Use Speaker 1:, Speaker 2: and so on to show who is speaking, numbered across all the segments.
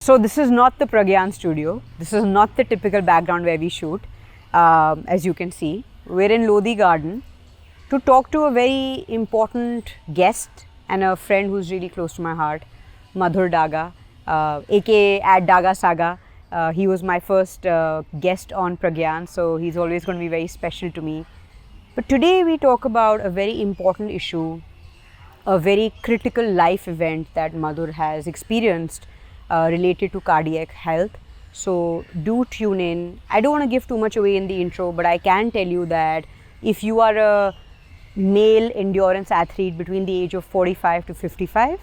Speaker 1: So this is not the Pragyaan studio. This is not the typical background where we shoot. As you can see, we're in Lodhi Garden to talk to a very important guest and a friend who's really close to my heart, Madhur Daga, aka at Daga Saga. He was my first guest on Pragyaan, so he's always going to be very special to me. But today we talk about a very important issue, a very critical life event that Madhur has experienced related to cardiac health. So do tune in. I don't want to give too much away in the intro, but I can tell you that if you are a male endurance athlete between the age of 45 to 55,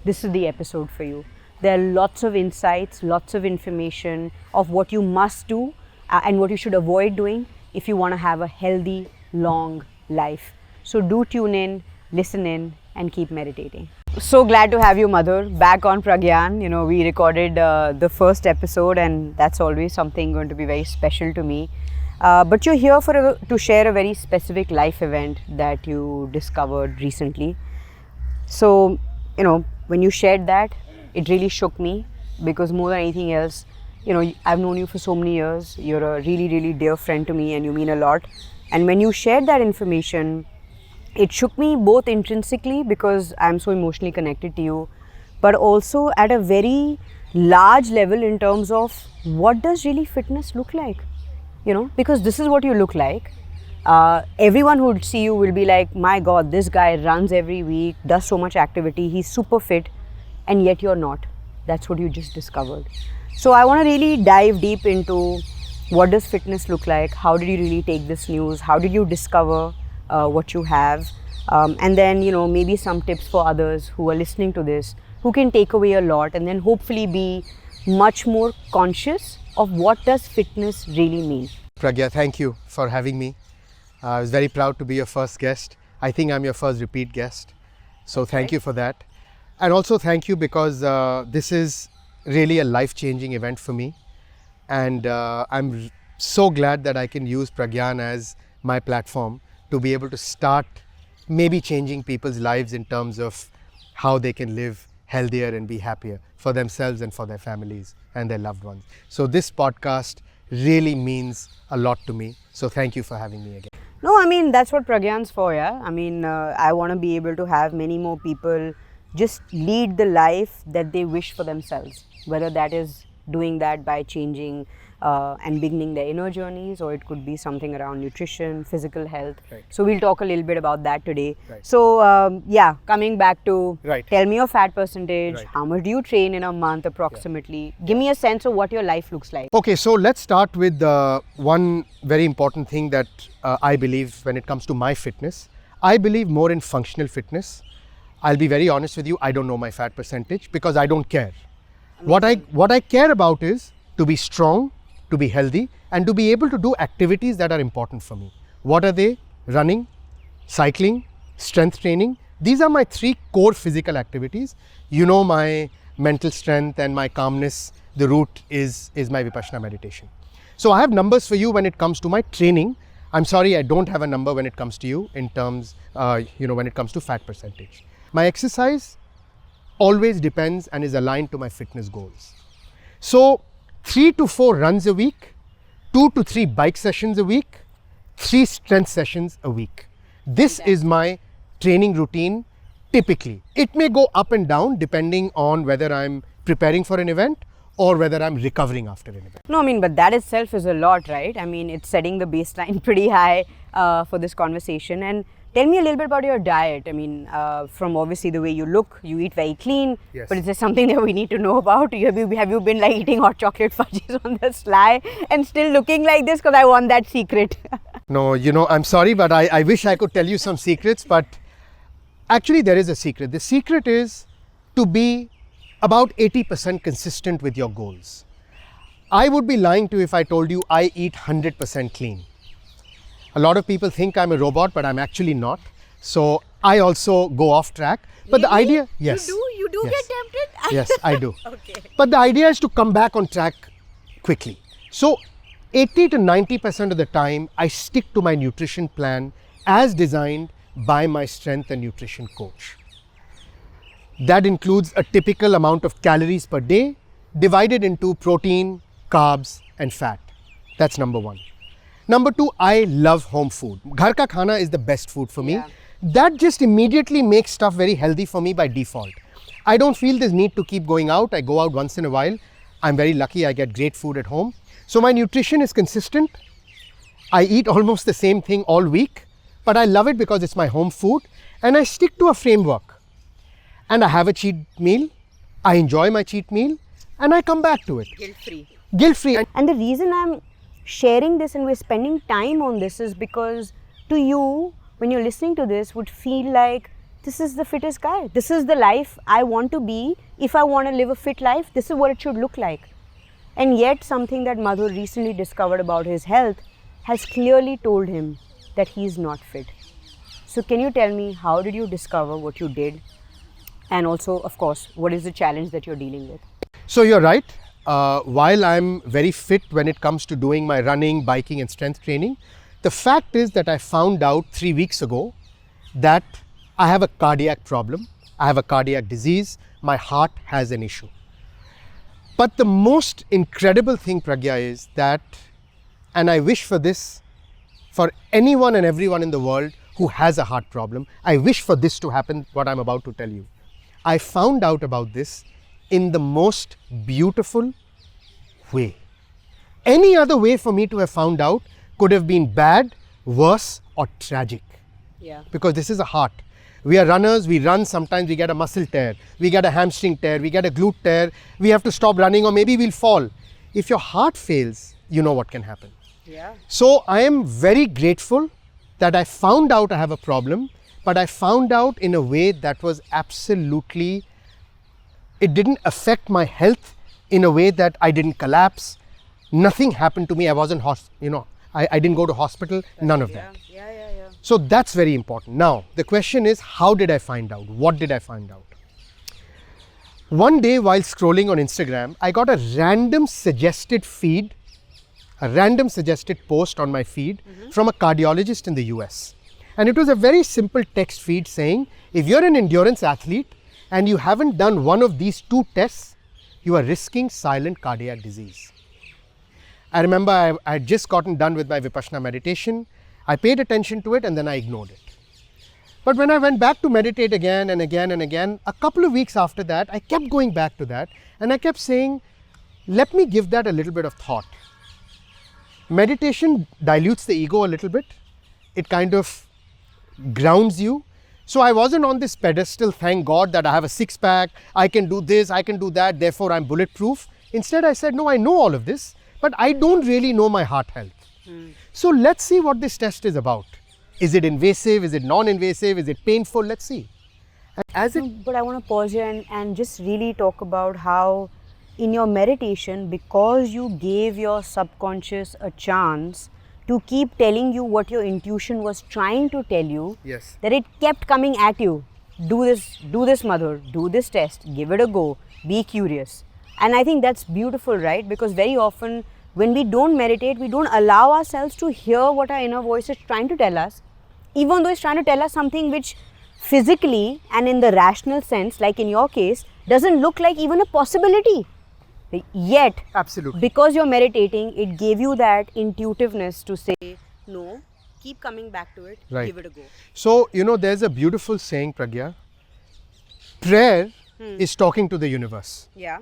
Speaker 1: this is the episode for you. There are lots of insights, lots of information of what you must do and what you should avoid doing if you want to have a healthy, long life. So do tune in, listen in, and keep meditating. So glad to have you, Madhur, back on Pragyaan. You know, we recorded the first episode, and that's always something going to be very special to me. But you're here to share a very specific life event that you discovered recently. So, you know, when you shared that, it really shook me, because more than anything else, you know, I've known you for so many years. You're a really, really dear friend to me, and you mean a lot. And when you shared that information, it shook me both intrinsically because I'm so emotionally connected to you, but also at a very large level in terms of what does really fitness look like, you know, because this is what you look like. Everyone who would see you will be like, my God, this guy runs every week, does so much activity, he's super fit, and yet you're not. That's what you just discovered. So I want to really dive deep into what does fitness look like, how did you really take this news, how did you discover what you have, and then, you know, maybe some tips for others who are listening to this, who can take away a lot and then hopefully be much more conscious of what does fitness really mean.
Speaker 2: Pragya, thank you for having me. I was very proud to be your first guest. I think I'm your first repeat guest. So thank you for that. And also thank you because this is really a life-changing event for me. And I'm so glad that I can use Pragyaan as my platform to be able to start maybe changing people's lives in terms of how they can live healthier and be happier for themselves and for their families and their loved ones. So this podcast really means a lot to me. So thank you for having me again.
Speaker 1: No, I mean, that's what Pragyaan's for, yeah. I mean, I want to be able to have many more people just lead the life that they wish for themselves, whether that is doing that by changing and beginning their inner journeys, or it could be something around nutrition, physical health.
Speaker 2: Right.
Speaker 1: So we'll talk a little bit about that today.
Speaker 2: Right.
Speaker 1: So yeah, coming back to
Speaker 2: Right.
Speaker 1: tell me your fat percentage,
Speaker 2: Right.
Speaker 1: how much do you train in a month approximately? Give me a sense of what your life looks like.
Speaker 2: Okay, so let's start with one very important thing that I believe when it comes to my fitness. I believe more in functional fitness. I'll be very honest with you, I don't know my fat percentage because I don't care. What I care about is to be strong, to be healthy, and to be able to do activities that are important for me. What are they? Running, cycling, strength training. These are my three core physical activities. You know, my mental strength and my calmness, the root is my Vipassana meditation. So I have numbers for you when it comes to my training. I'm sorry, I don't have a number when it comes to you in terms, when it comes to fat percentage. My exercise always depends and is aligned to my fitness goals. So 3 to 4 runs a week, 2 to 3 bike sessions a week, 3 strength sessions a week. This is my training routine typically. It may go up and down depending on whether I'm preparing for an event or whether I'm recovering after an event.
Speaker 1: No, I mean, but that itself is a lot, right? I mean, it's setting the baseline pretty high for this conversation. And tell me a little bit about your diet. I mean, from obviously the way you look, you eat very clean.
Speaker 2: Yes.
Speaker 1: But is there something that we need to know about? Have you been like eating hot chocolate fudges on the sly and still looking like this? Because I want that secret.
Speaker 2: No, you know, I'm sorry, but I wish I could tell you some secrets, but actually there is a secret. The secret is to be about 80% consistent with your goals. I would be lying to you if I told you I eat 100% clean. A lot of people think I'm a robot, but I'm actually not. So I also go off track. But the idea, yes.
Speaker 1: You do
Speaker 2: yes.
Speaker 1: get tempted?
Speaker 2: Yes, I do.
Speaker 1: Okay.
Speaker 2: But the idea is to come back on track quickly. So 80 to 90% of the time, I stick to my nutrition plan as designed by my strength and nutrition coach. That includes a typical amount of calories per day, divided into protein, carbs and fat. That's number one. Number two, I love home food. Ghar ka khana is the best food for me.
Speaker 1: Yeah.
Speaker 2: That just immediately makes stuff very healthy for me by default. I don't feel this need to keep going out. I go out once in a while. I'm very lucky I get great food at home. So my nutrition is consistent. I eat almost the same thing all week, but I love it because it's my home food and I stick to a framework. And I have a cheat meal. I enjoy my cheat meal and I come back to it.
Speaker 1: Guilt-free.
Speaker 2: Guilt-free.
Speaker 1: And the reason I'm sharing this and we're spending time on this is because to you, when you're listening to this, would feel like this is the fittest guy. This is the life I want to be. If I want to live a fit life, this is what it should look like. And yet something that Madhur recently discovered about his health has clearly told him that he is not fit. So can you tell me, how did you discover what you did? And also, of course, what is the challenge that you're dealing with?
Speaker 2: So you're right. While I'm very fit when it comes to doing my running, biking and strength training, the fact is that I found out 3 weeks ago that I have a cardiac problem. I have a cardiac disease. My heart has an issue. But the most incredible thing, Pragya, is that, and I wish for this for anyone and everyone in the world who has a heart problem, I wish for this to happen, what I'm about to tell you. I found out about this in the most beautiful way. Any other way for me to have found out could have been bad, worse or tragic.
Speaker 1: Yeah.
Speaker 2: Because this is a heart. We are runners, we run, sometimes we get a muscle tear, we get a hamstring tear, we get a glute tear, we have to stop running or maybe we'll fall. If your heart fails, you know what can happen.
Speaker 1: Yeah.
Speaker 2: So I am very grateful that I found out I have a problem, but I found out in a way that was absolutely, it didn't affect my health in a way that I didn't collapse. Nothing happened to me. I wasn't, I didn't go to hospital, none of that.
Speaker 1: Yeah.
Speaker 2: So that's very important. Now, the question is, how did I find out? What did I find out? One day while scrolling on Instagram, I got a random suggested feed, a random suggested post on my feed from a cardiologist in the US. And it was a very simple text feed saying, if you're an endurance athlete and you haven't done one of these 2 tests, you are risking silent cardiac disease. I remember I had just gotten done with my Vipassana meditation. I paid attention to it and then I ignored it. But when I went back to meditate again and again and again, a couple of weeks after that, I kept going back to that and I kept saying, let me give that a little bit of thought. Meditation dilutes the ego a little bit. It kind of grounds you. So I wasn't on this pedestal, thank God that I have a 6-pack, I can do this, I can do that, therefore I'm bulletproof. Instead I said, no, I know all of this, but I don't really know my heart health. So let's see what this test is about. Is it invasive? Is it non-invasive? Is it painful? Let's see.
Speaker 1: But I want to pause here and just really talk about how in your meditation, because you gave your subconscious a chance to keep telling you what your intuition was trying to tell you,
Speaker 2: Yes.
Speaker 1: that it kept coming at you. Do this Madhur, do this test, give it a go, be curious. And I think that's beautiful, right? Because very often when we don't meditate, we don't allow ourselves to hear what our inner voice is trying to tell us, even though it's trying to tell us something which physically and in the rational sense, like in your case, doesn't look like even a possibility. Yet,
Speaker 2: Absolutely.
Speaker 1: because you're meditating, it gave you that intuitiveness to say, no, keep coming back to it,
Speaker 2: Right.
Speaker 1: give it a go.
Speaker 2: So, there's a beautiful saying, Pragya. Prayer is talking to the universe.
Speaker 1: Yeah,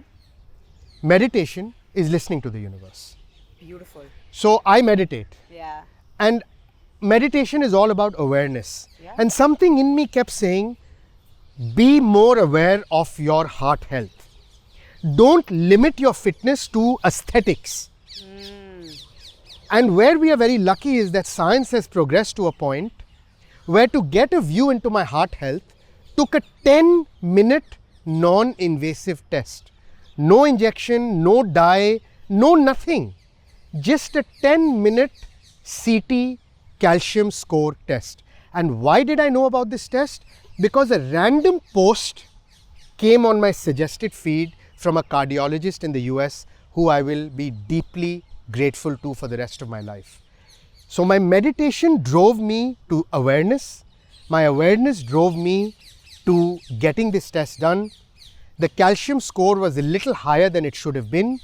Speaker 2: Meditation is listening to the universe.
Speaker 1: beautiful.
Speaker 2: So I meditate.
Speaker 1: Yeah.
Speaker 2: And meditation is all about awareness.
Speaker 1: Yeah.
Speaker 2: And something in me kept saying, be more aware of your heart health. Don't limit your fitness to aesthetics. And where we are very lucky is that science has progressed to a point where to get a view into my heart health took a 10-minute non-invasive test. No injection, no dye, no nothing. Just a 10-minute CT calcium score test. And why did I know about this test? Because a random post came on my suggested feed from a cardiologist in the US who I will be deeply grateful to for the rest of my life. So my meditation drove me to awareness. My awareness drove me to getting this test done. the calcium score was a little higher than it should have been,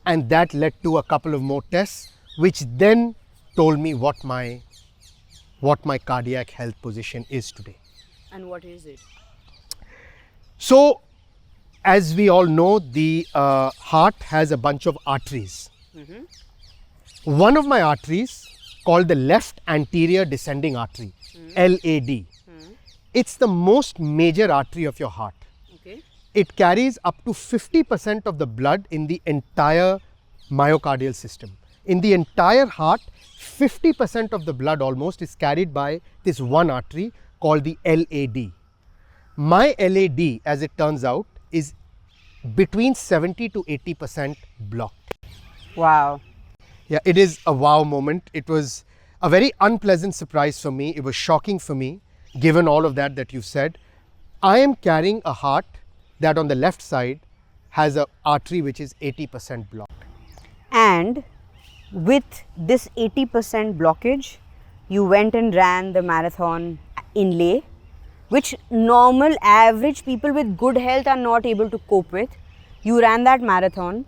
Speaker 2: and that led to a couple of more tests, which then told me what my cardiac health position is today.
Speaker 1: And what is it?
Speaker 2: So, as we all know, the heart has a bunch of arteries. One of my arteries, called the left anterior descending artery, LAD, it's the most major artery of your heart.
Speaker 1: Okay.
Speaker 2: It carries up to 50% of the blood in the entire myocardial system. In the entire heart, 50% of the blood almost is carried by this one artery called the LAD. My LAD, as it turns out, is between 70 to 80% blocked.
Speaker 1: Wow.
Speaker 2: Yeah, it is a wow moment. It was a very unpleasant surprise for me. It was shocking for me, given all of that you said. I am carrying a heart that on the left side has an artery which is 80% blocked.
Speaker 1: And with this 80% blockage, you went and ran the marathon in Leh, which normal average people with good health are not able to cope with. You ran that marathon,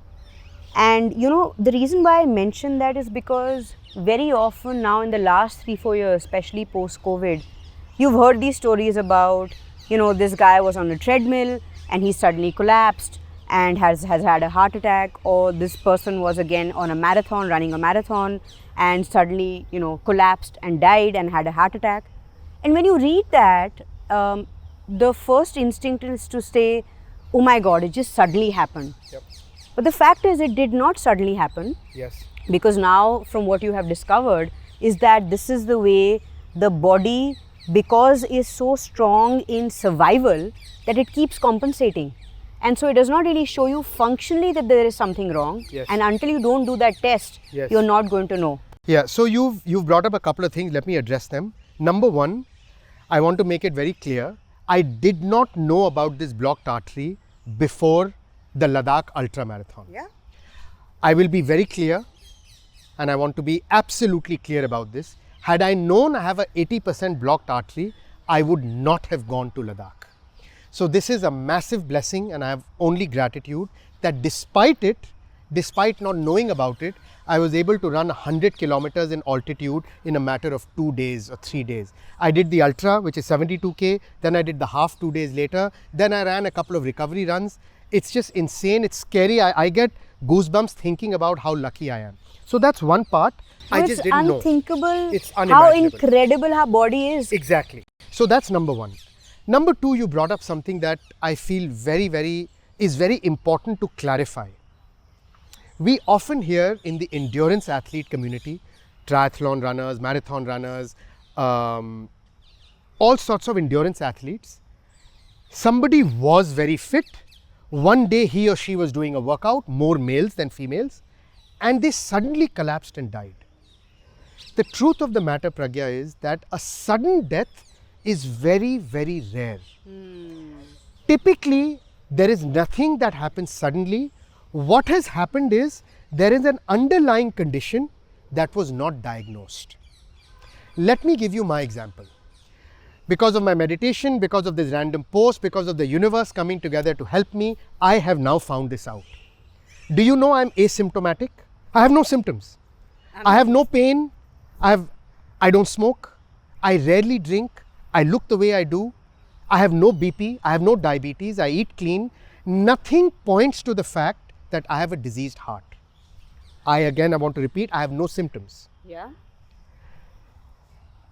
Speaker 1: and you know, the reason why I mention that is because very often now in the last 3-4 years, especially post COVID, you've heard these stories about, you know, this guy was on a treadmill and he suddenly collapsed and has had a heart attack, or this person was again on a marathon, running a marathon, and suddenly, you know, collapsed and died and had a heart attack. And when you read that, the first instinct is to say, oh my God, it just suddenly happened.
Speaker 2: Yep.
Speaker 1: But the fact is, it did not suddenly happen.
Speaker 2: Yes.
Speaker 1: Because now, from what you have discovered, is that this is the way the body, because is so strong in survival, that it keeps compensating. And so it does not really show you functionally that there is something wrong.
Speaker 2: Yes.
Speaker 1: And until you don't do that test,
Speaker 2: Yes.
Speaker 1: you're not going to know.
Speaker 2: Yeah, so you've brought up a couple of things. Let me address them. Number one, I want to make it very clear. I did not know about this blocked artery before the Ladakh Ultra Marathon.
Speaker 1: Yeah.
Speaker 2: I will be very clear, and I want to be absolutely clear about this. Had I known I have a 80% blocked artery, I would not have gone to Ladakh. So this is a massive blessing, and I have only gratitude that despite not knowing about it, I was able to run 100 kilometers in altitude in a matter of 2 days or 3 days. I did the ultra, which is 72k, then I did the half 2 days later, then I ran a couple of recovery runs. It's just insane, it's scary. I get goosebumps thinking about how lucky I am. So that's one part. I just didn't know.
Speaker 1: It's unthinkable
Speaker 2: It's
Speaker 1: how
Speaker 2: unimaginable.
Speaker 1: incredible her body is.
Speaker 2: Exactly. So that's number one. Number two, you brought up something that I feel is very important to clarify. We often hear in the endurance athlete community, triathlon runners, marathon runners, all sorts of endurance athletes, somebody was very fit. One day he or she was doing a workout, more males than females, and they suddenly collapsed and died. The truth of the matter, Pragya, is that a sudden death is very, very rare. Typically, there is nothing that happens suddenly. What has happened is there is an underlying condition that was not diagnosed. Let me give you my example. Because of my meditation, because of this random post, because of the universe coming together to help me, I have now found this out. Do you know I'm asymptomatic? I have no symptoms. I have no pain. I don't smoke. I rarely drink. I look the way I do. I have no BP. I have no diabetes. I eat clean. Nothing points to the fact that I have a diseased heart. I want to repeat, I have no symptoms.
Speaker 1: Yeah.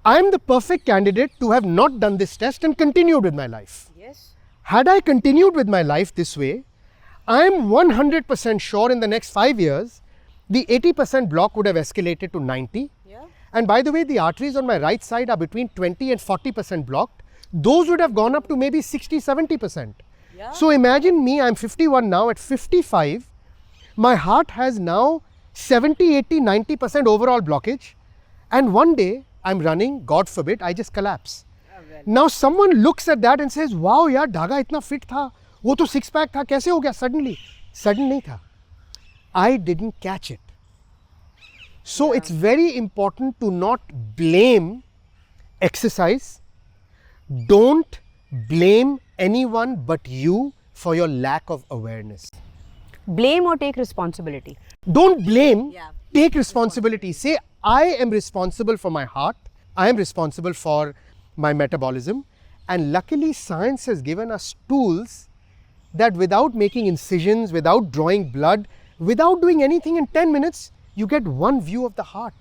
Speaker 2: I am the perfect candidate to have not done this test and continued with my life.
Speaker 1: Yes.
Speaker 2: Had I continued with my life this way, I am 100% sure in the next 5 years, the 80% block would have escalated to 90.
Speaker 1: Yeah.
Speaker 2: And by the way, the arteries on my right side are between 20 and 40% blocked. Those would have gone up to maybe 60, 70%.
Speaker 1: Yeah.
Speaker 2: So imagine me, I'm 51 now, at 55, my heart has now 70, 80, 90% overall blockage. And one day I'm running, God forbid, I just collapse.
Speaker 1: Oh, well.
Speaker 2: Now someone looks at that and says, wow, yaar, Daga itna fit tha. वो तो 6-pack था, कैसे हो गया suddenly? Sudden नहीं था. I didn't catch it. So it's very important to not blame exercise. Don't blame anyone but you for your lack of awareness.
Speaker 1: Blame or take responsibility?
Speaker 2: Don't blame,
Speaker 1: Yeah.
Speaker 2: take responsibility. Say, I am responsible for my heart, I am responsible for my metabolism, and luckily science has given us tools that without making incisions, without drawing blood, without doing anything in 10 minutes, you get one view of the heart.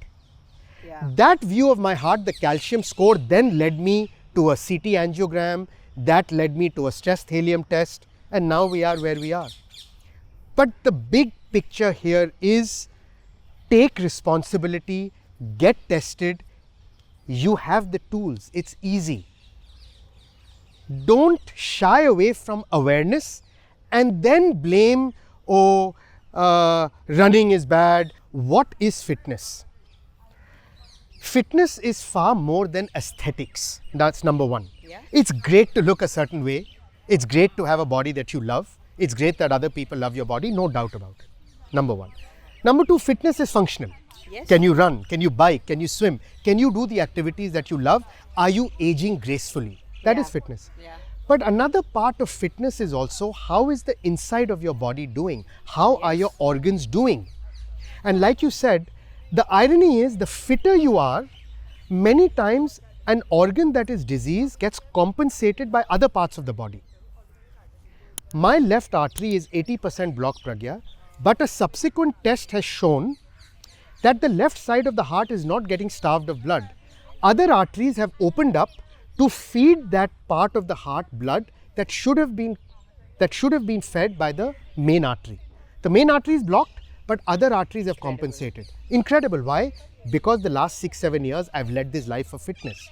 Speaker 1: Yeah.
Speaker 2: That view of my heart, the calcium score, then led me to a CT angiogram, that led me to a stress thallium test, and now we are where we are. But the big picture here is take responsibility, get tested. You have the tools, it's easy. Don't shy away from awareness and then blame, running is bad. What is fitness? Fitness is far more than aesthetics. That's number one.
Speaker 1: Yeah.
Speaker 2: It's great to look a certain way. It's great to have a body that you love. It's great that other people love your body, no doubt about it. Number one. Number two, fitness is functional.
Speaker 1: Yes.
Speaker 2: Can you run? Can you bike? Can you swim? Can you do the activities that you love? Are you aging gracefully? That is fitness.
Speaker 1: Yeah.
Speaker 2: But another part of fitness is also how is the inside of your body doing? How are your organs doing? And like you said, the irony is the fitter you are, many times an organ that is diseased gets compensated by other parts of the body. My left artery is 80% blocked, Pragya, but a subsequent test has shown that the left side of the heart is not getting starved of blood. Other arteries have opened up to feed that part of the heart blood that should have been fed by the main artery. The main artery is blocked, but other arteries have compensated. Incredible. Why? Because the last 6-7 years I've led this life of fitness.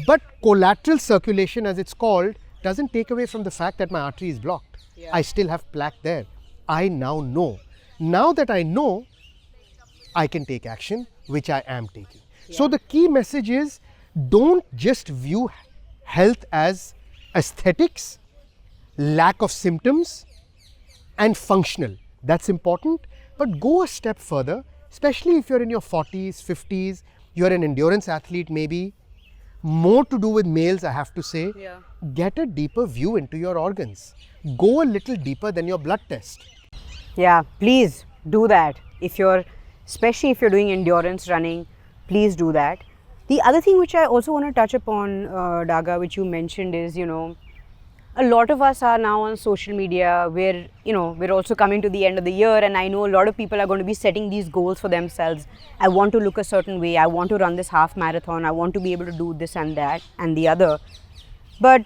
Speaker 2: But collateral circulation, as it's called, doesn't take away from the fact that my artery is blocked.
Speaker 1: Yeah.
Speaker 2: I still have plaque there. I now know. Now that I know, I can take action, which I am taking. So the key message is, don't just view health as aesthetics, lack of symptoms, and functional. That's important, but go a step further, especially if you're in your 40s, 50s, you're an endurance athlete maybe, more to do with males, I have to say.
Speaker 1: Yeah.
Speaker 2: Get a deeper view into your organs. Go a little deeper than your blood test.
Speaker 1: Yeah, please do that. Especially if you're doing endurance running, please do that. The other thing which I also want to touch upon, Daga, which you mentioned is, a lot of us are now on social media where, we're also coming to the end of the year, and I know a lot of people are going to be setting these goals for themselves. I want to look a certain way. I want to run this half marathon. I want to be able to do this and that and the other. But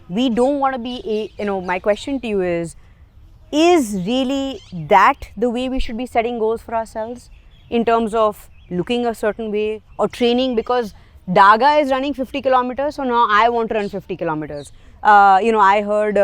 Speaker 1: we don't want to be, my question to you is really that the way we should be setting goals for ourselves in terms of looking a certain way or training? Because Daga is running 50 kilometers, so now I want to run 50 kilometers. I heard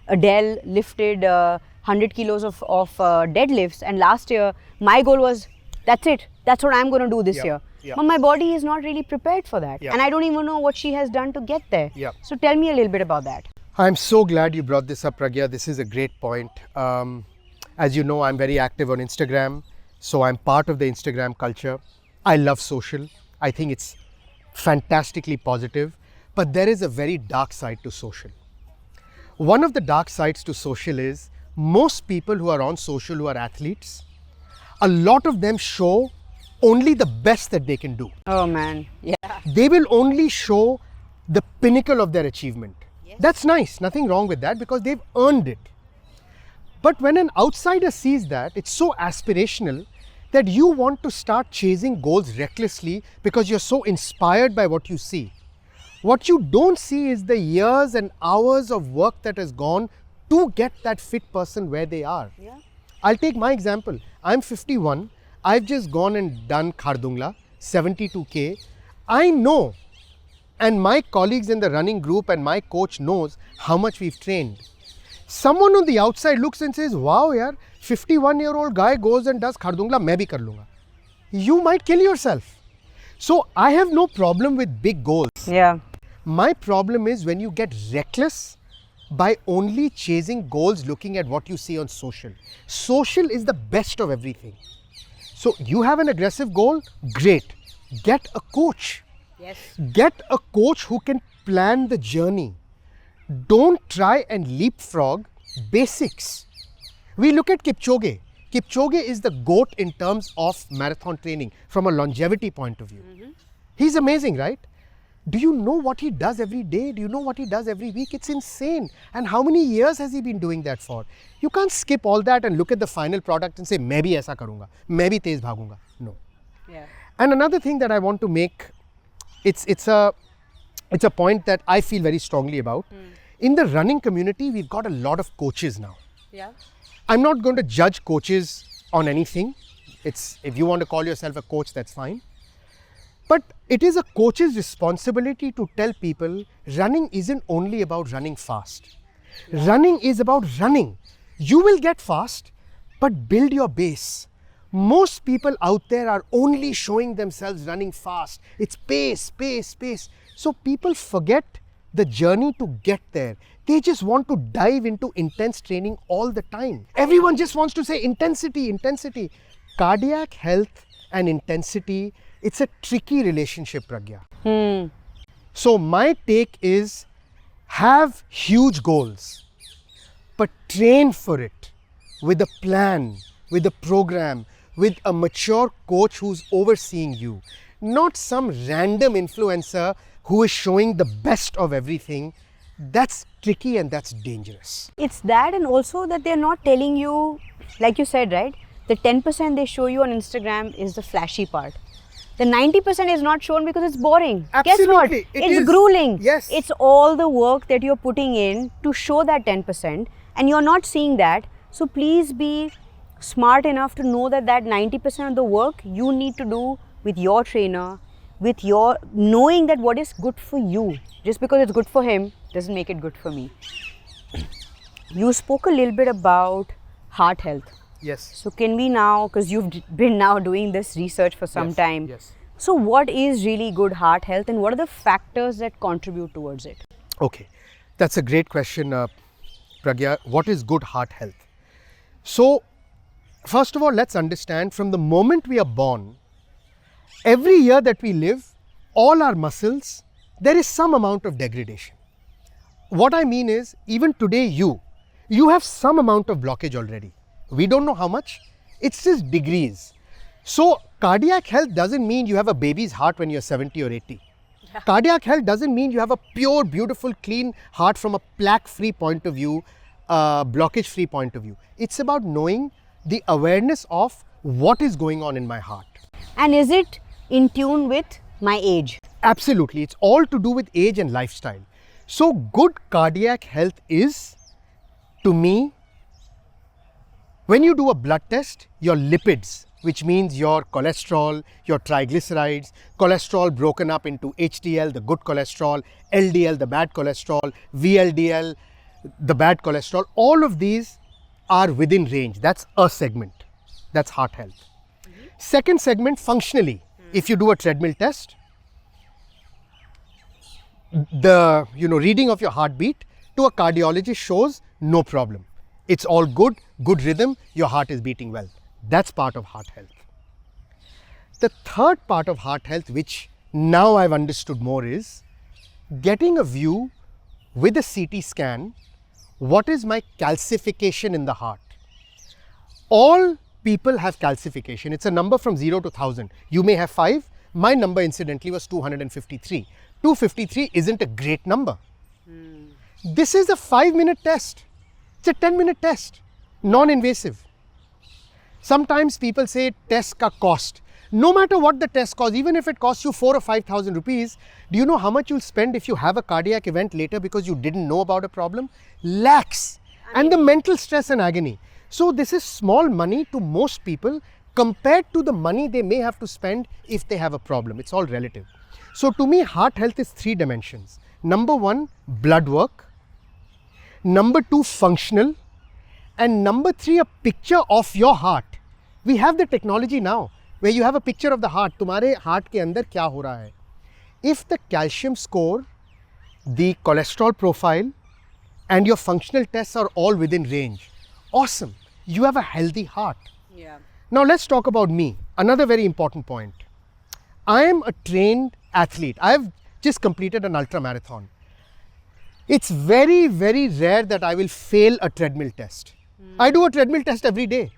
Speaker 1: Adele lifted 100 kilos of deadlifts, and last year my goal was, that's it, that's what I'm going to do this year.
Speaker 2: Yeah.
Speaker 1: But my body is not really prepared for that,
Speaker 2: Yeah.
Speaker 1: and I don't even know what she has done to get there.
Speaker 2: Yeah.
Speaker 1: So tell me a little bit about that.
Speaker 2: I'm so glad you brought this up, Pragya. This is a great point. As you know, I'm very active on Instagram, so I'm part of the Instagram culture. I love social. I think it's fantastically positive, but there is a very dark side to social. One of the dark sides to social is most people who are on social, who are athletes, a lot of them show only the best that they can do.
Speaker 1: Oh man, yeah.
Speaker 2: They will only show the pinnacle of their achievement.
Speaker 1: Yes.
Speaker 2: That's nice, nothing wrong with that, because they've earned it. But when an outsider sees that, it's so aspirational that you want to start chasing goals recklessly because you're so inspired by what you see. What you don't see is the years and hours of work that has gone to get that fit person where they are.
Speaker 1: Yeah.
Speaker 2: I'll take my example. I'm 51. I've just gone and done Khardungla, 72K. I know, and my colleagues in the running group and my coach knows how much we've trained. Someone on the outside looks and says, wow, yaar, 51-year-old guy goes and does Khardungla, main bhi kar lunga. You might kill yourself. So I have no problem with big goals.
Speaker 1: Yeah.
Speaker 2: My problem is when you get reckless by only chasing goals, looking at what you see on social. Social is the best of everything. So you have an aggressive goal, great. Get a coach.
Speaker 1: Yes.
Speaker 2: Get a coach who can plan the journey. don't try and leapfrog basics. We look at Kipchoge. Kipchoge is the GOAT in terms of marathon training from a longevity point of view. He's amazing, right? Do you know what he does every day? Do you know what he does every week? It's insane. And how many years has he been doing that for? You can't skip all that and look at the final product and say, मैं भी ऐसा करूँगा, मैं भी तेज भागूँगा. No.
Speaker 1: Yeah.
Speaker 2: And another thing that I want to make, it's a point that I feel very strongly about. In the running community, we've got a lot of coaches now.
Speaker 1: Yeah.
Speaker 2: I'm not going to judge coaches on anything. If you want to call yourself a coach, that's fine. But it is a coach's responsibility to tell people running isn't only about running fast. Yeah. Running is about running. You will get fast, but build your base. Most people out there are only showing themselves running fast. It's pace, pace, pace. So people forget the journey to get there. They just want to dive into intense training all the time. Everyone just wants to say intensity, intensity. Cardiac health and intensity, it's a tricky relationship, Pragya. So my take is, have huge goals, but train for it with a plan, with a program, with a mature coach who's overseeing you. Not some random influencer who is showing the best of everything. That's tricky and that's dangerous.
Speaker 1: It's that, and also that they're not telling you, like you said, right? The 10% they show you on Instagram is the flashy part. The 90% is not shown because it's boring.
Speaker 2: Absolutely.
Speaker 1: Guess what? It's grueling.
Speaker 2: Yes.
Speaker 1: It's all the work that you're putting in to show that 10%, and you're not seeing that. So please be smart enough to know that 90% of the work you need to do with your trainer, with your knowing that what is good for you. Just because it's good for him doesn't make it good for me. You spoke a little bit about heart health.
Speaker 2: Yes.
Speaker 1: So can we now, because you've been now doing this research for some time.
Speaker 2: Yes.
Speaker 1: So what is really good heart health and what are the factors that contribute towards it?
Speaker 2: Okay, that's a great question, Pragya. What is good heart health? So, first of all, let's understand from the moment we are born, every year that we live, all our muscles, there is some amount of degradation. What I mean is, even today you have some amount of blockage already. We don't know how much, it's just degrees. So cardiac health doesn't mean you have a baby's heart when you're 70 or 80. Yeah. Cardiac health doesn't mean you have a pure, beautiful, clean heart from a plaque-free point of view, blockage-free point of view. It's about knowing the awareness of what is going on in my heart.
Speaker 1: And is it in tune with my age?
Speaker 2: Absolutely. It's all to do with age and lifestyle. So good cardiac health is, to me, when you do a blood test, your lipids, which means your cholesterol, your triglycerides, cholesterol broken up into HDL, the good cholesterol, LDL, the bad cholesterol, VLDL, the bad cholesterol, all of these are within range. That's a segment. That's heart health. Second segment, functionally, if you do a treadmill test, the reading of your heartbeat to a cardiologist shows no problem. It's all good, good rhythm, your heart is beating well. That's part of heart health. The third part of heart health, which now I've understood more, is getting a view with a CT scan, what is my calcification in the heart? All people have calcification. It's a number from 0 to 1000. You may have 5. My number incidentally was 253. 253 isn't a great number. This is a 5-minute test. It's a 10-minute test, non-invasive. Sometimes people say test ka cost. No matter what the test costs, even if it costs you 4,000 or 5,000 rupees, do you know how much you'll spend if you have a cardiac event later because you didn't know about a problem? Lakhs. And the mental stress and agony. So this is small money to most people compared to the money they may have to spend if they have a problem. It's all relative. So to me, heart health is 3 dimensions. Number 1, blood work. Number 2, functional. And number 3, a picture of your heart. We have the technology now where you have a picture of the heart. तुम्हारे heart के अंदर क्या हो रहा है? If the calcium score, the cholesterol profile and your functional tests are all within range, awesome. You have a healthy heart.
Speaker 1: Yeah.
Speaker 2: Now let's talk about me. Another very important point. I am a trained athlete. I have just completed an ultra marathon. It's very, very rare that I will fail a treadmill test. I do a treadmill test every day.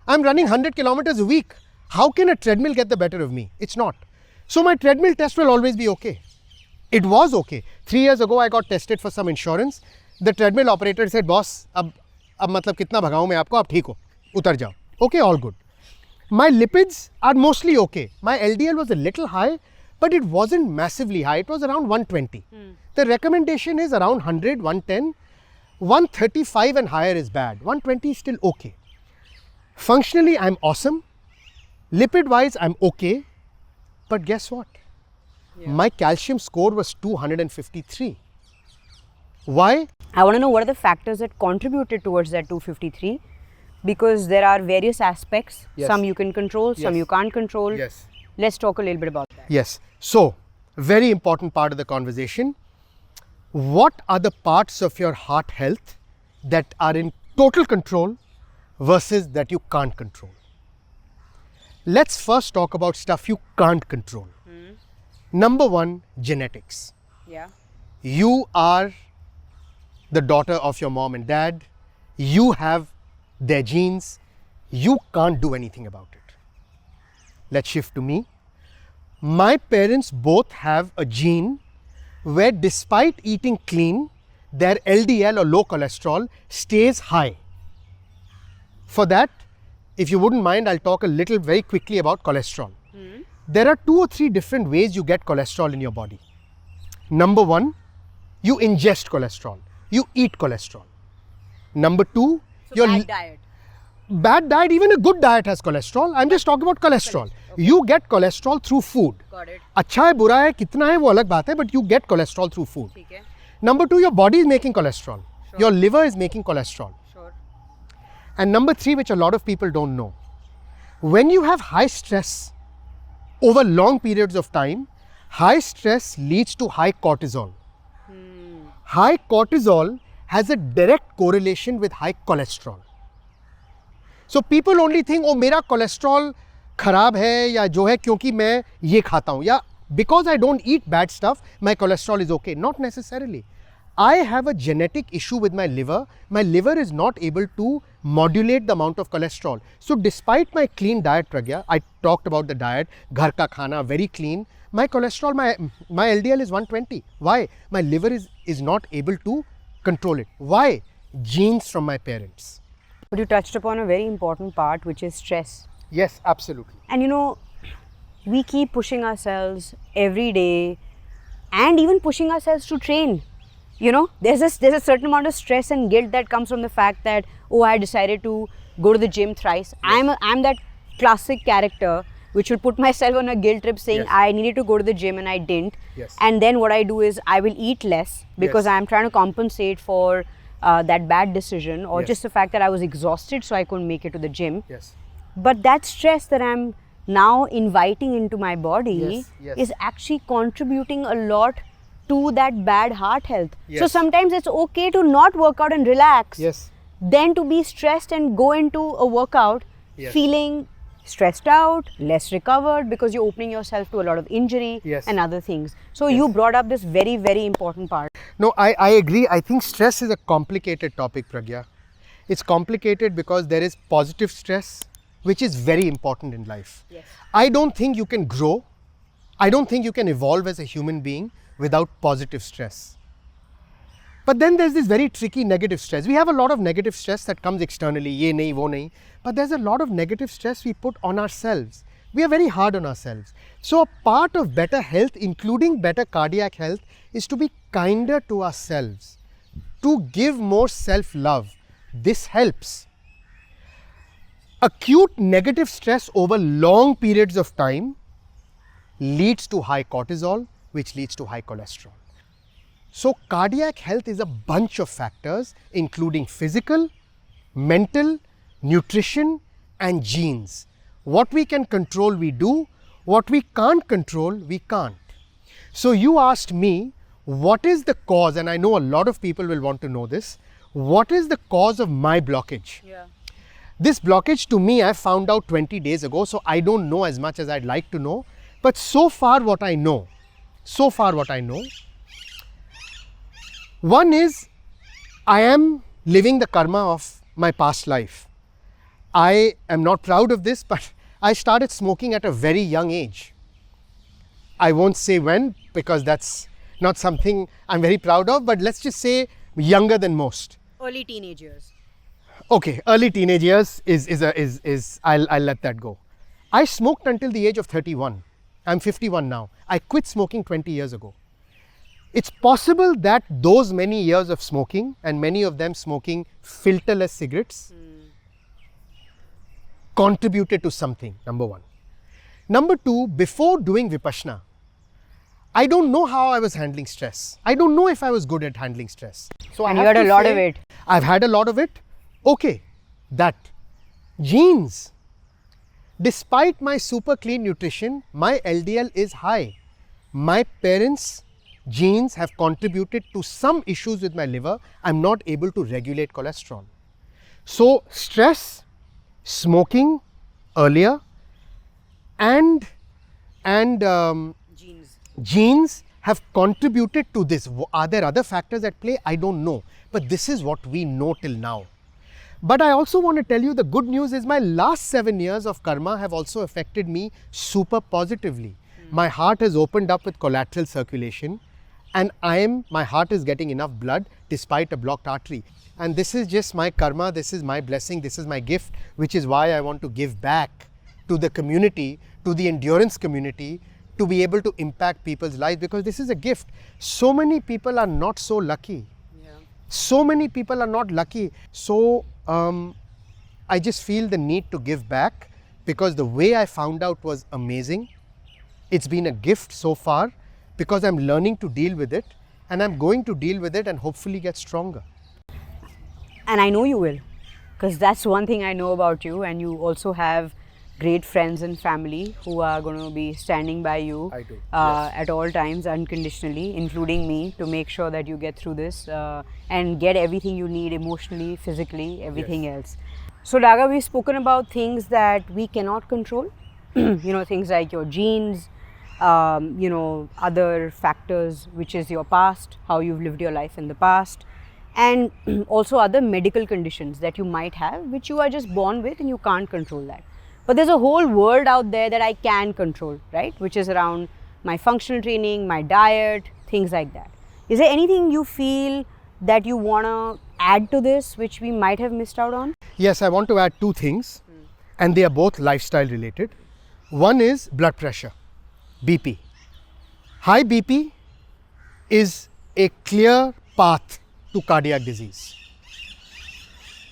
Speaker 2: I'm running 100 kilometers a week. How can a treadmill get the better of me? It's not. So my treadmill test will always be okay. It was okay. 3 years ago, I got tested for some insurance. The treadmill operator said, boss, अब मतलब कितना भगाऊं मैं आपको, आप ठीक हो, उतर जाओ. Okay, all good. My lipids are mostly okay. My LDL was a little high, but it wasn't massively high. It was around 120. The recommendation is around 100, 110. 135 and higher is bad. 120 is still okay. Functionally, I'm awesome. Lipid-wise, I'm okay. But guess what?
Speaker 1: Yeah.
Speaker 2: My calcium score was 253. Why?
Speaker 1: I want to know what are the factors that contributed towards that 253, because there are various aspects.
Speaker 2: Yes.
Speaker 1: Some you can control, some you can't control.
Speaker 2: Yes.
Speaker 1: Let's talk a little bit about that.
Speaker 2: Yes. So, very important part of the conversation. What are the parts of your heart health that are in total control versus that you can't control? Let's first talk about stuff you can't control. Number one, genetics.
Speaker 1: Yeah.
Speaker 2: You are the daughter of your mom and dad. You have their genes. You can't do anything about it. Let's shift to me. My parents both have a gene where despite eating clean, their LDL or low cholesterol stays high. For that, if you wouldn't mind, I'll talk a little very quickly about cholesterol. There are 2 or 3 different ways you get cholesterol in your body. Number one, you ingest cholesterol. You eat cholesterol. Number two,
Speaker 1: So bad diet.
Speaker 2: Bad diet, even a good diet has cholesterol. I'm just talking about cholesterol. Okay. You get cholesterol through food.
Speaker 1: Got it.
Speaker 2: अच्छा है बुरा है कितना है वो अलग बात है, but you get cholesterol through food.
Speaker 1: ठीक है.
Speaker 2: Number two, your body is making cholesterol. Sure. Your liver is making cholesterol.
Speaker 1: Sure.
Speaker 2: And number three, which a lot of people don't know, when you have high stress over long periods of time, high stress leads to high cortisol. High cortisol has a direct correlation with high cholesterol. So people only think, oh, मेरा cholesterol खराब है या जो है क्योंकि मैं ये खाता हूँ या because I don't eat bad stuff, my cholesterol is okay. Not necessarily. I have a genetic issue with my liver. My liver is not able to modulate the amount of cholesterol. So despite my clean diet, Pragya, I talked about the diet, ghar ka khana, very clean. My cholesterol, my LDL is 120. Why? My liver is not able to control it. Why? Genes from my parents.
Speaker 1: But you touched upon a very important part, which is stress.
Speaker 2: Yes, absolutely.
Speaker 1: And you know, we keep pushing ourselves every day and even pushing ourselves to train. You know, there's a certain amount of stress and guilt that comes from the fact that, oh, I decided to go to the gym thrice. Yes. I'm that classic character which would put myself on a guilt trip saying, yes, I needed to go to the gym and I didn't.
Speaker 2: Yes.
Speaker 1: And then what I do is I will eat less because yes, I'm trying to compensate for that bad decision or yes, just the fact that I was exhausted so I couldn't make it to the gym.
Speaker 2: Yes.
Speaker 1: But that stress that I'm now inviting into my body
Speaker 2: yes, yes,
Speaker 1: is actually contributing a lot to that bad heart health.
Speaker 2: Yes.
Speaker 1: So sometimes it's okay to not work out and relax.
Speaker 2: Yes.
Speaker 1: Then to be stressed and go into a workout yes, feeling stressed out, less recovered because you're opening yourself to a lot of injury
Speaker 2: yes,
Speaker 1: and other things. So
Speaker 2: yes,
Speaker 1: you brought up this very, very important part.
Speaker 2: No, I agree. I think stress is a complicated topic, Pragya. It's complicated because there is positive stress, which is very important in life.
Speaker 1: Yes.
Speaker 2: I don't think you can grow. I don't think you can evolve as a human being without positive stress. But then there's this very tricky negative stress. We have a lot of negative stress that comes externally, ye nahi, wo nahi. But there's a lot of negative stress we put on ourselves. We are very hard on ourselves. So a part of better health, including better cardiac health, is to be kinder to ourselves, to give more self-love. This helps. Acute negative stress over long periods of time leads to high cortisol, which leads to high cholesterol. So cardiac health is a bunch of factors, including physical, mental, nutrition, and genes. What we can control, we do. What we can't control, we can't. So you asked me, what is the cause? And I know a lot of people will want to know this. What is the cause of my blockage?
Speaker 1: Yeah.
Speaker 2: This blockage to me, I found out 20 days ago, so I don't know as much as I'd like to know. But so far what I know, One is, I am living the karma of my past life. I am not proud of this, but I started smoking at a very young age. I won't say when, because that's not something I'm very proud of, but let's just say younger than most.
Speaker 1: Early teenage years.
Speaker 2: Okay, early teenage years I'll let that go. I smoked until the age of 31. I'm 51 now. I quit smoking 20 years ago. It's possible that those many years of smoking, and many of them smoking filterless cigarettes, contributed to something, number one. Number two, before doing Vipassana, I don't know how I was handling stress. I don't know if I was good at handling stress. So
Speaker 1: And you had a lot of it.
Speaker 2: I've had a lot of it. Okay, that. Genes. Despite my super clean nutrition, my LDL is high. My parents' genes have contributed to some issues with my liver. I'm not able to regulate cholesterol. So stress, smoking earlier, and genes have contributed to this. Are there other factors at play? I don't know. But this is what we know till now. But I also want to tell you the good news is my last 7 years of karma have also affected me super positively. My heart has opened up with collateral circulation, and my heart is getting enough blood despite a blocked artery. And this is just my karma, this is my blessing, this is my gift, which is why I want to give back to the community, to the endurance community, to be able to impact people's lives, because this is a gift. So many people are not so lucky. So many people are not lucky. So I just feel the need to give back, because the way I found out was amazing. It's been a gift so far, because I'm learning to deal with it, and I'm going to deal with it and hopefully get stronger.
Speaker 1: And I know you will, because that's one thing I know about you, and you also have great friends and family who are going to be standing by you
Speaker 2: I do. Yes.
Speaker 1: At all times unconditionally, including me, to make sure that you get through this and get everything you need emotionally, physically, everything else. So Daga, we've spoken about things that we cannot control, things like your genes, other factors, which is your past, how you've lived your life in the past, and also other medical conditions that you might have, which you are just born with and you can't control that. But there's a whole world out there that I can control, right? Which is around my functional training, my diet, things like that. Is there anything you feel that you want to add to this, which we might have missed out on?
Speaker 2: Yes, I want to add two things, and they are both lifestyle related. One is blood pressure, BP. High BP is a clear path to cardiac disease.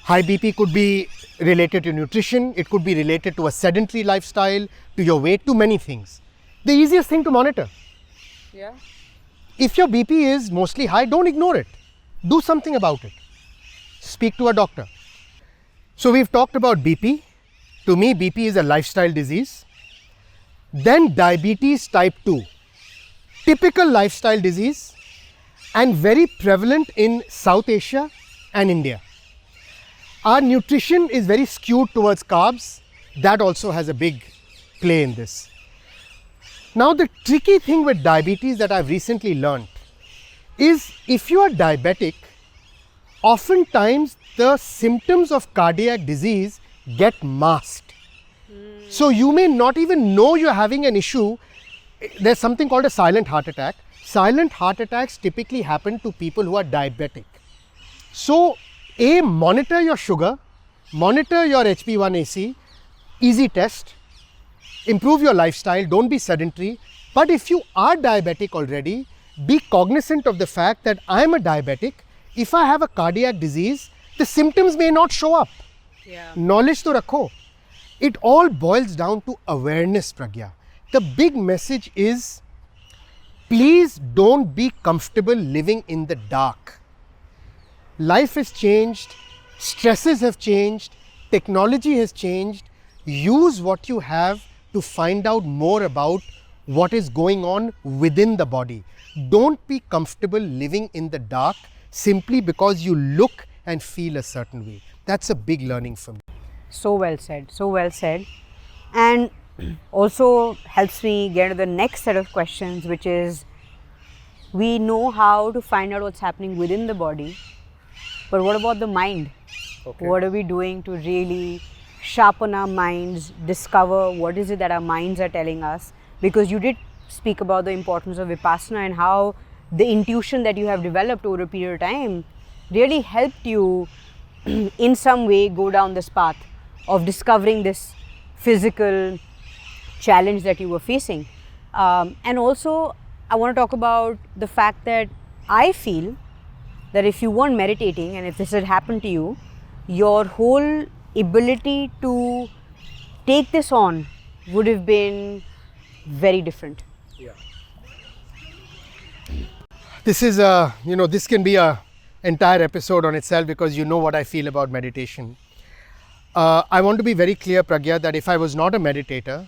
Speaker 2: High BP could be related to nutrition, it could be related to a sedentary lifestyle, to your weight, to many things. The easiest thing to monitor.
Speaker 1: Yeah.
Speaker 2: If your BP is mostly high, don't ignore it. Do something about it. Speak to a doctor. So we've talked about BP. To me, BP is a lifestyle disease. Then diabetes type 2. Typical lifestyle disease and very prevalent in South Asia and India. Our nutrition is very skewed towards carbs. That also has a big play in this. Now, the tricky thing with diabetes that I've recently learned is, if you are diabetic, oftentimes the symptoms of cardiac disease get masked. So you may not even know you're having an issue. There's something called a silent heart attack. Silent heart attacks typically happen to people who are diabetic. So, monitor your sugar, monitor your HbA1c, easy test, improve your lifestyle, don't be sedentary. But if you are diabetic already, be cognizant of the fact that I'm a diabetic. If I have a cardiac disease, the symptoms may not show up. Knowledge to rakho. It all boils down to awareness, Pragya. The big message is, please don't be comfortable living in the dark. Life has changed, stresses have changed, technology has changed. Use what you have to find out more about what is going on within the body. Don't be comfortable living in the dark simply because you look and feel a certain way. That's a big learning for me.
Speaker 1: So well said, so well said. And also helps me get to the next set of questions, which is, We know how to find out what's happening within the body, but what about the mind?
Speaker 2: Okay.
Speaker 1: What are we doing to really sharpen our minds, discover what is it that our minds are telling us? Because you did speak about the importance of Vipassana and how the intuition that you have developed over a period of time really helped you in some way go down this path of discovering this physical challenge that you were facing. And also, I want to talk about the fact that I feel that if you weren't meditating and if this had happened to you, your whole ability to take this on would have been very different.
Speaker 2: Yeah. This is this can be a entire episode on itself, because you know what I feel about meditation. I want to be very clear, Pragya, that if I was not a meditator,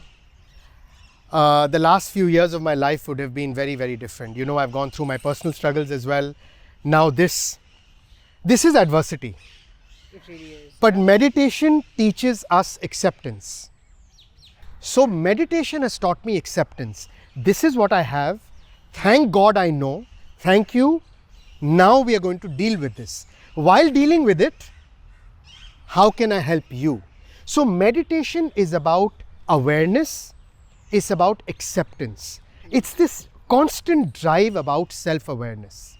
Speaker 2: the last few years of my life would have been very, very different. You know, I've gone through my personal struggles as well. Now this is adversity.
Speaker 1: It really is.
Speaker 2: But meditation teaches us acceptance. So meditation has taught me acceptance. This is what I have. Thank God I know. Thank you. Now we are going to deal with this. While dealing with it, how can I help you? So meditation is about awareness. It's about acceptance. It's this constant drive about self-awareness.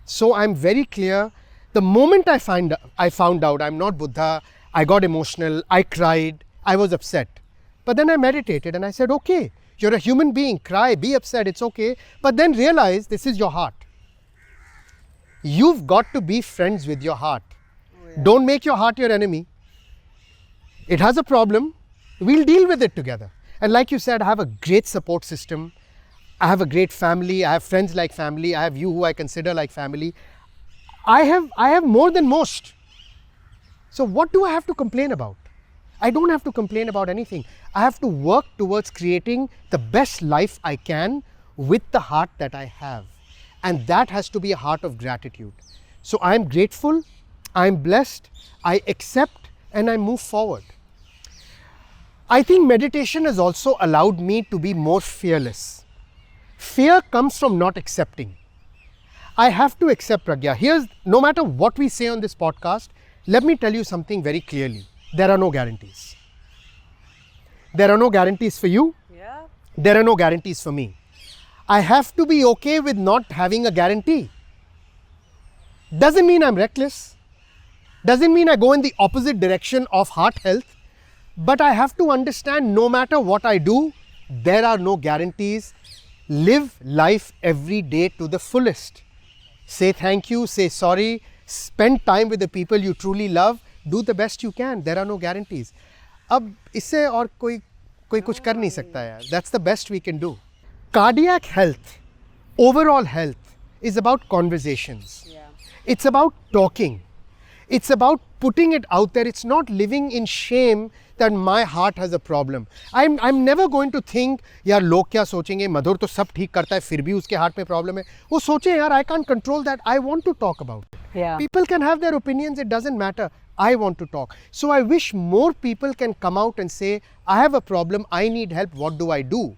Speaker 2: So I'm very clear. The moment I found out I'm not Buddha, I got emotional, I cried, I was upset. But then I meditated and I said, okay, you're a human being, cry, be upset, it's okay. But then realize this is your heart. You've got to be friends with your heart. Oh, yeah. Don't make your heart your enemy. It has a problem, we'll deal with it together. And like you said, I have a great support system. I have a great family. I have friends like family. I have you who I consider like family. I have more than most. So what do I have to complain about? I don't have to complain about anything. I have to work towards creating the best life I can with the heart that I have. And that has to be a heart of gratitude. So I'm grateful, I'm blessed, I accept, and I move forward. I think meditation has also allowed me to be more fearless. Fear comes from not accepting. I have to accept, Pragya. No matter what we say on this podcast, let me tell you something very clearly. There are no guarantees. There are no guarantees for you.
Speaker 1: Yeah.
Speaker 2: There are no guarantees for me. I have to be okay with not having a guarantee. Doesn't mean I'm reckless. Doesn't mean I go in the opposite direction of heart health. But I have to understand, no matter what I do, there are no guarantees. Live life every day to the fullest. Say thank you, say sorry, spend time with the people you truly love, do the best you can. There are no guarantees. अब इससे और कोई कुछ कर नहीं सकता यार. That's the best we can do. Cardiac health, overall health, is about conversations.
Speaker 1: Yeah.
Speaker 2: It's about talking. It's about putting it out there. It's not living in shame that my heart has a problem. I'm never going to think, यार लोग क्या सोचेंगे, मधुर तो सब ठीक करता है, फिर भी उसके हार्ट में प्रॉब्लम है. वो सोचे यार, I can't control that. I want to talk about it.
Speaker 1: Yeah.
Speaker 2: People can have their opinions. It doesn't matter. I want to talk. So I wish more people can come out and say, I have a problem. I need help. What do I do?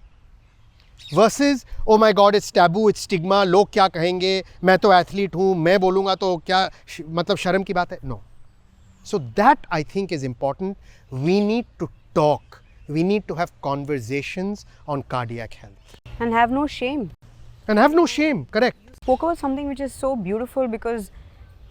Speaker 2: Versus, oh my God, it's taboo, it's stigma. लोग क्या कहेंगे? मैं तो athlete हूँ. मैं बोलूँगा तो क्या मतलब शर्म की बात है? No. So that I think is important. We need to talk. We need to have conversations on cardiac health.
Speaker 1: And have no shame.
Speaker 2: And have no shame, correct.
Speaker 1: Spoke about something which is so beautiful, because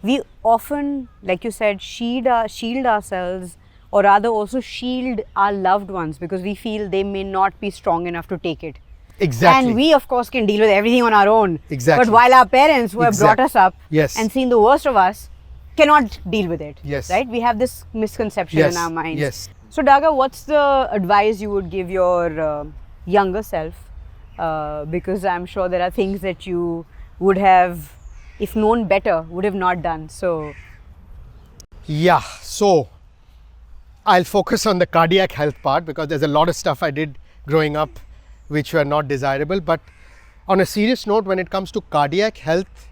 Speaker 1: we often, like you said, shield ourselves, or rather also shield our loved ones, because we feel they may not be strong enough to take it.
Speaker 2: Exactly.
Speaker 1: And we of course can deal with everything on our own.
Speaker 2: Exactly.
Speaker 1: But while our parents who have brought us up
Speaker 2: Yes.
Speaker 1: and seen the worst of us cannot deal with it.
Speaker 2: Yes.
Speaker 1: Right? We have this misconception
Speaker 2: Yes.
Speaker 1: in our minds.
Speaker 2: Yes.
Speaker 1: So Daga, what's the advice you would give your younger self? Because I'm sure there are things that you would have, if known better, would have not done. So
Speaker 2: Yeah, so I'll focus on the cardiac health part, because there's a lot of stuff I did growing up which were not desirable. But on a serious note, when it comes to cardiac health,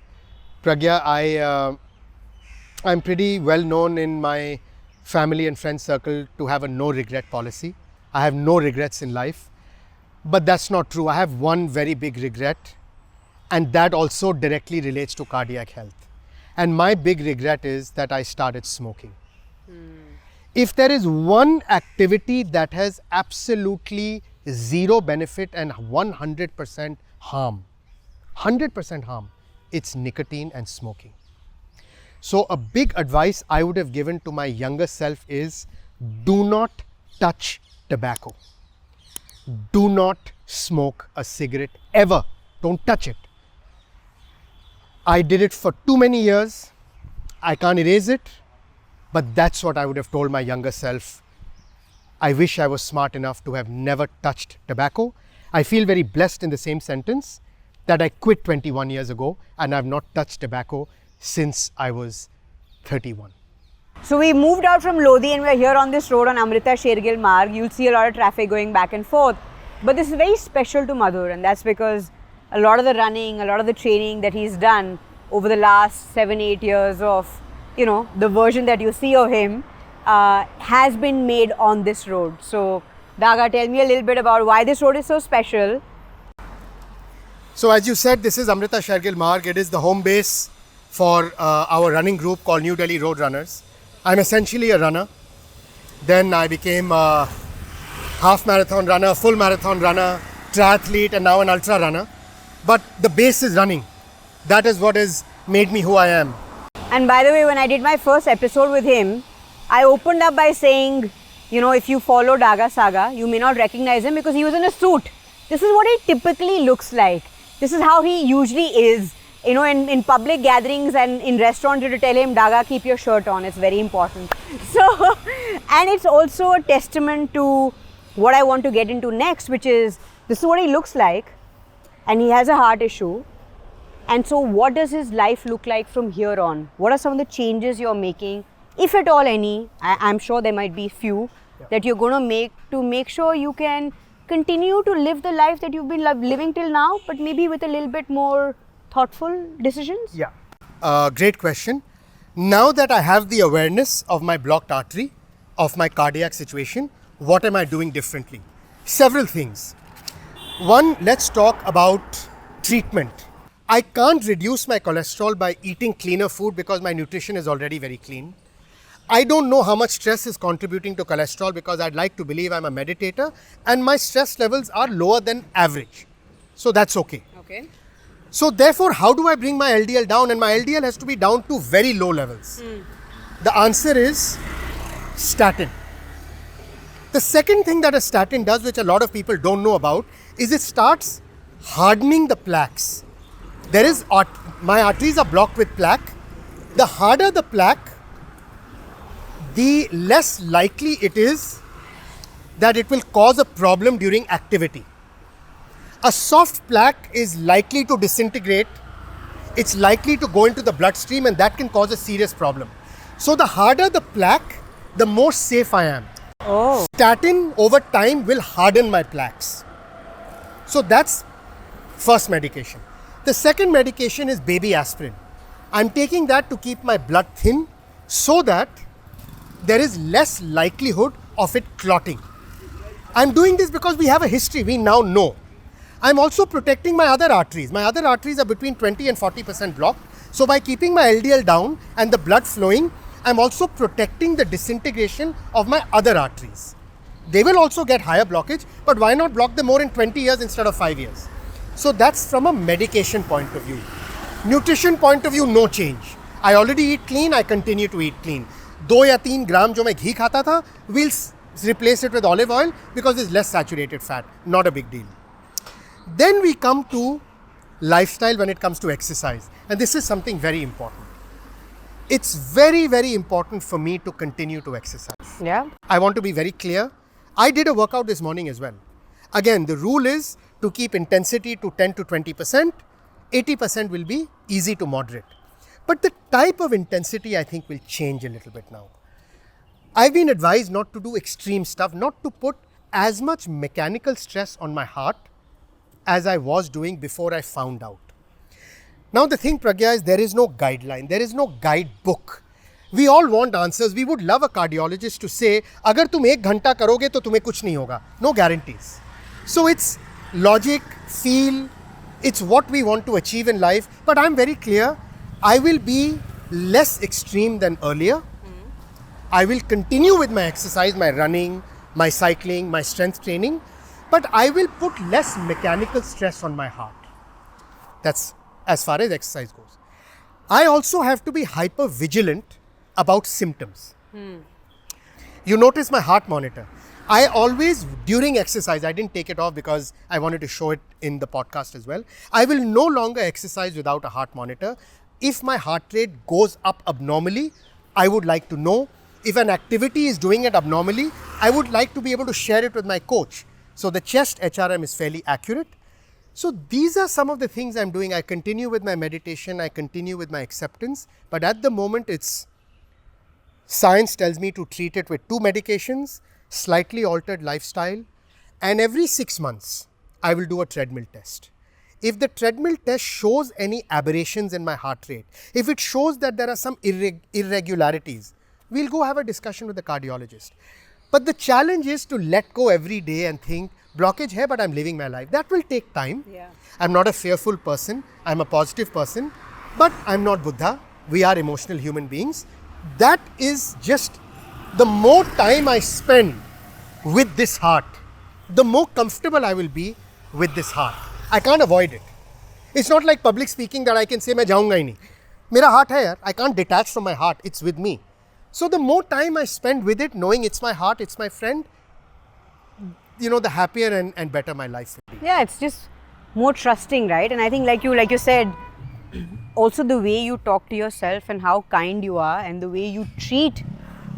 Speaker 2: Pragya, I'm pretty well known in my family and friend circle to have a no regret policy. I have no regrets in life, but that's not true. I have one very big regret, And that also directly relates to cardiac health. And my big regret is that I started smoking. If there is one activity that has absolutely zero benefit and 100% harm, 100% harm, it's nicotine and smoking. So a big advice I would have given to my younger self is do not touch tobacco. Do not smoke a cigarette ever. Don't touch it. I did it for too many years. I can't erase it, but that's what I would have told my younger self. I wish I was smart enough to have never touched tobacco. I feel very blessed in the same sentence that I quit 21 years ago and I've not touched tobacco since I was 31.
Speaker 1: So we moved out from Lodhi and we're here on this road on Amrita Shergill Marg. You'll see a lot of traffic going back and forth. But this is very special to Madhur, and that's because a lot of the running, a lot of the training that he's done over the last 7-8 years of, the version that you see of him has been made on this road. So Daga, tell me a little bit about why this road is so special.
Speaker 2: So as you said, this is Amrita Shergill Marg. It is the home base for our running group called New Delhi Road Runners. I'm essentially a runner. Then I became a half marathon runner, full marathon runner, triathlete, and now an ultra runner. But the base is running. That is what has made me who I am.
Speaker 1: And by the way, when I did my first episode with him, I opened up by saying, if you follow Daga Saga, you may not recognize him because he was in a suit. This is what he typically looks like. This is how he usually is. In public gatherings and in restaurants, you tell him, Daga, keep your shirt on. It's very important. So, and it's also a testament to what I want to get into next, which is, this is what he looks like. And he has a heart issue. And so what does his life look like from here on? What are some of the changes you're making, if at all any? I'm sure there might be few that you're going to make sure you can continue to live the life that you've been living till now, but maybe with a little bit more thoughtful decisions?
Speaker 2: Yeah. Great question. Now that I have the awareness of my blocked artery, of my cardiac situation, what am I doing differently? Several things. One, let's talk about treatment. I can't reduce my cholesterol by eating cleaner food because my nutrition is already very clean. I don't know how much stress is contributing to cholesterol because I'd like to believe I'm a meditator and my stress levels are lower than average. So that's okay.
Speaker 1: Okay.
Speaker 2: So therefore, how do I bring my LDL down? And my LDL has to be down to very low levels. The answer is statin. The second thing that a statin does, which a lot of people don't know about, is it starts hardening the plaques. My arteries are blocked with plaque. The harder the plaque, the less likely it is that it will cause a problem during activity. A soft plaque is likely to disintegrate. It's likely to go into the bloodstream, and that can cause a serious problem. So the harder the plaque, the more safe I am.
Speaker 1: Oh.
Speaker 2: Statin over time will harden my plaques. So that's first medication. The second medication is baby aspirin. I'm taking that to keep my blood thin so that there is less likelihood of it clotting. I'm doing this because we have a history, we now know. I'm also protecting my other arteries. My other arteries are between 20 and 40% blocked. So by keeping my LDL down and the blood flowing, I'm also protecting the disintegration of my other arteries. They will also get higher blockage, but why not block them more in 20 years instead of 5 years? So that's from a medication point of view. Nutrition point of view, no change. I already eat clean, I continue to eat clean. 2 or 3 gram जो मैं घी खाता था, we'll replace it with olive oil because it's less saturated fat. Not a big deal. Then we come to lifestyle when it comes to exercise. And this is something very important. It's very, very important for me to continue to exercise.
Speaker 1: Yeah.
Speaker 2: I want to be very clear. I did a workout this morning as well. Again, the rule is to keep intensity to 10 to 20%. 80% will be easy to moderate. But the type of intensity I think will change a little bit now. I've been advised not to do extreme stuff, not to put as much mechanical stress on my heart as I was doing before I found out. Now the thing, Pragya, is there is no guideline, there is no guidebook. We all want answers. We would love a cardiologist to say, अगर तुम 1 घंटा करोगे तो तुम्हें कुछ नहीं होगा. No guarantees. So it's logic, feel, It's what we want to achieve in life. But I'm very clear, I will be less extreme than earlier. I will continue with my exercise, my running, my cycling, my strength training, but I will put less mechanical stress on my heart. That's as far as exercise goes. I also have to be hyper vigilant about symptoms. You notice my heart monitor. I always, during exercise, I didn't take it off because I wanted to show it in the podcast as well. I will no longer exercise without a heart monitor. If my heart rate goes up abnormally, I would like to know. If an activity is doing it abnormally, I would like to be able to share it with my coach. So the chest HRM is fairly accurate. So these are some of the things I'm doing. I continue with my meditation, I continue with my acceptance, but at the moment it's science tells me to treat it with 2 medications, slightly altered lifestyle, and every 6 months I will do a treadmill test. If the treadmill test shows any aberrations in my heart rate, if it shows that there are some irregularities, we'll go have a discussion with the cardiologist. But the challenge is to let go every day and think, blockage hai, but I'm living my life. That will take time.
Speaker 1: Yeah.
Speaker 2: I'm not a fearful person. I'm a positive person, but I'm not Buddha. We are emotional human beings. That is just the more time I spend with this heart, the more comfortable I will be with this heart. I can't avoid it. It's not like public speaking that I can say, मैं जाऊंगा ही नहीं. मेरा heart है यार. I can't detach from my heart. It's with me. So the more time I spend with it, knowing it's my heart, it's my friend, the happier and better my life will be.
Speaker 1: Yeah, it's just more trusting, right? And I think like you said, also the way you talk to yourself and how kind you are and the way you treat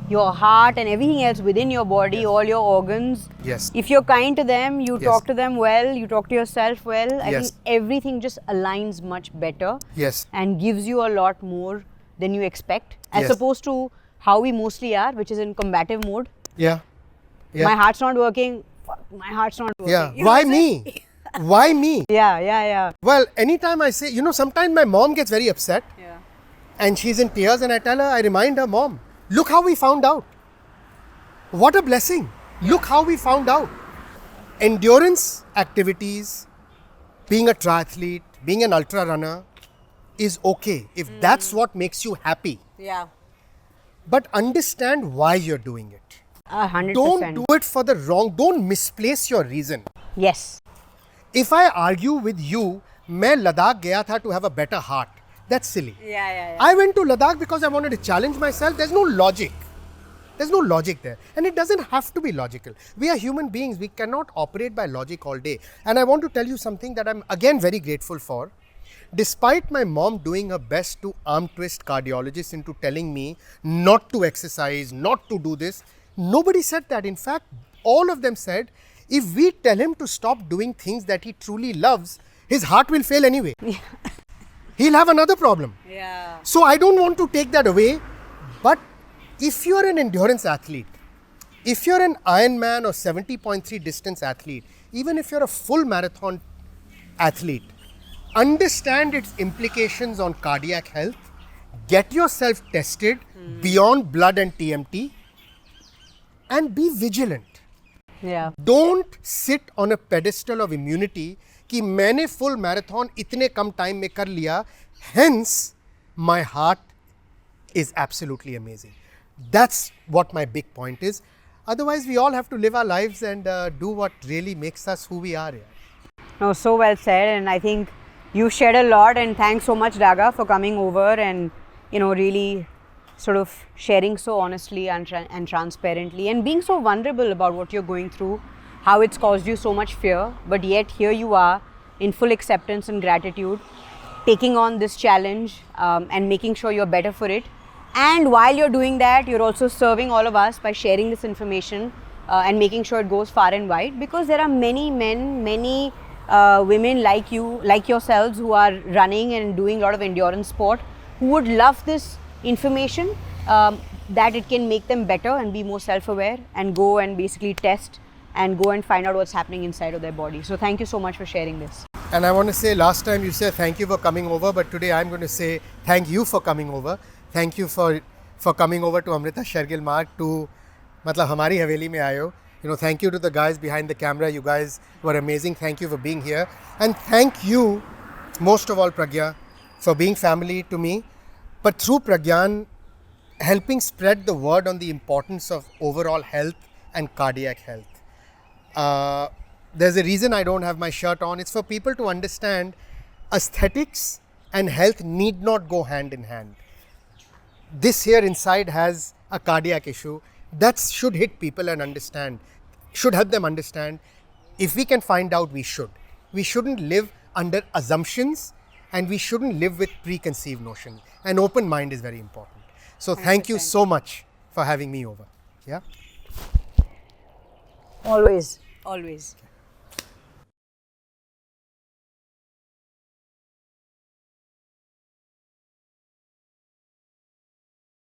Speaker 1: your heart and everything else within your body,
Speaker 2: Yes.
Speaker 1: all your organs.
Speaker 2: Yes.
Speaker 1: If you're kind to them, you
Speaker 2: Yes.
Speaker 1: talk to them well, you talk to yourself well, I
Speaker 2: Yes.
Speaker 1: think everything just aligns much better
Speaker 2: Yes.
Speaker 1: and gives you a lot more than you expect, as
Speaker 2: Yes.
Speaker 1: opposed to how we mostly are, which is in combative mode.
Speaker 2: Yeah. Yeah.
Speaker 1: My heart's not working. Fuck, my heart's not working.
Speaker 2: Yeah.
Speaker 1: You know
Speaker 2: Why
Speaker 1: what I'm saying?
Speaker 2: me? Why me?
Speaker 1: Yeah.
Speaker 2: Well, anytime I say, sometimes my mom gets very upset
Speaker 1: Yeah.
Speaker 2: and she's in tears and I tell her, I remind her, Mom, look how we found out. What a blessing. Look how we found out. Endurance activities, being a triathlete, being an ultra runner is okay if that's what makes you happy.
Speaker 1: Yeah.
Speaker 2: But understand why you're doing it.
Speaker 1: 100%.
Speaker 2: Don't do it for the wrong, don't misplace your reason.
Speaker 1: Yes.
Speaker 2: If I argue with you, मैं लद्दाख गया था to have a better heart. That's silly.
Speaker 1: Yeah.
Speaker 2: I went to Ladakh because I wanted to challenge myself. There's no logic. There's no logic there. And it doesn't have to be logical. We are human beings. We cannot operate by logic all day. And I want to tell you something that I'm again very grateful for. Despite my mom doing her best to arm twist cardiologists into telling me not to exercise, not to do this, nobody said that. In fact, all of them said, if we tell him to stop doing things that he truly loves, his heart will fail anyway. He'll have another problem.
Speaker 1: Yeah.
Speaker 2: So I don't want to take that away. But if you're an endurance athlete, if you're an Ironman or 70.3 distance athlete, even if you're a full marathon athlete, understand its implications on cardiac health, get yourself tested beyond blood and TMT, and be vigilant.
Speaker 1: Yeah.
Speaker 2: Don't sit on a pedestal of immunity कि मैंने full marathon इतने कम time में कर लिया, hence my heart is absolutely amazing. That's what my big point is. Otherwise, we all have to live our lives and do what really makes us who we are.
Speaker 1: No, so well said, and I think you shared a lot, and thanks so much, Daga, for coming over and really sort of sharing so honestly and transparently and being so vulnerable about what you're going through, how it's caused you so much fear, but yet here you are in full acceptance and gratitude, taking on this challenge and making sure you're better for it. And while you're doing that, you're also serving all of us by sharing this information and making sure it goes far and wide, because there are many men, many women like you, like yourselves, who are running and doing a lot of endurance sport, who would love this information, that it can make them better and be more self-aware and go and basically test and go and find out what's happening inside of their body. So thank you so much for sharing this.
Speaker 2: And I want to say, last time you said thank you for coming over, but today I'm going to say thank you for coming over. Thank you for coming over to Amrita Shergill Marg to, मतलब हमारी हवेली में आए हो. Thank you to the guys behind the camera. You guys were amazing. Thank you for being here. And thank you, most of all, Pragyaan, for being family to me. But through Pragyaan, helping spread the word on the importance of overall health and cardiac health. There's a reason I don't have my shirt on. It's for people to understand aesthetics and health need not go hand in hand. This here inside has a cardiac issue. That should hit people and should help them understand. If we can find out, we should. We shouldn't live under assumptions and we shouldn't live with preconceived notions. An open mind is very important. So thank you so much for having me over. Yeah.
Speaker 1: Always.